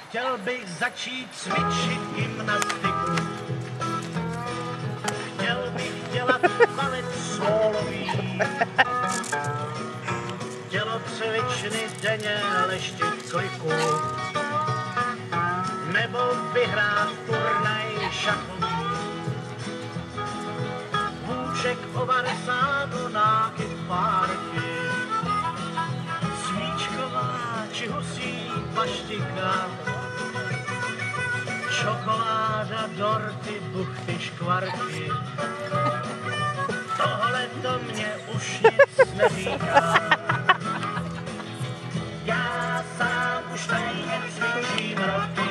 Chtěl bych začít cvičit gymnastiku. Chtěl bych dělat balet sólový. Tělocvičny denně leštit kliku. Nebo vyhrát turnaj šachový. Vůček o varsádu nákyt párky. Svíčková či husí paštika. Čokoláda, dorty, buchty, škvarky. Tohle to mě už nic neříká. Já sám už tajně cvičím roky.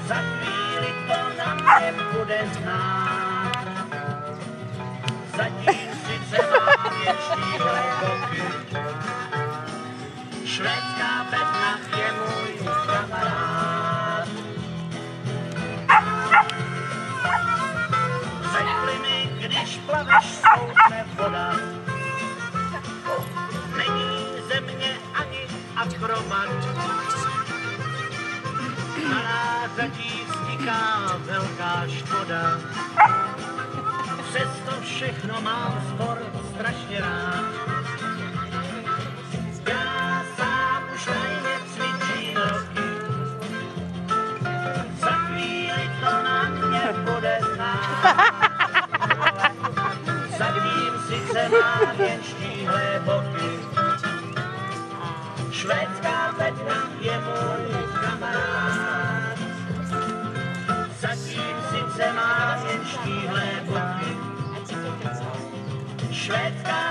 Za chvíli to na mě bude znát. Zatím sice mám jen štíhlé boky. Švédská bedna je můj kamarád. Řekli mi, když plaveš, stoupne voda. Není ze mě ani akrobat. Na nádrží vzniká velká škoda. Přesto všechno mám sport strašně rád. Já sám už tajně cvičím roky. Za chvíli to na mě bude znát. Zatím sice mám jen štíhlé boky. Švédská bedna je můj kamarád. Zatím sice mám jen štíhlé boky. Švédská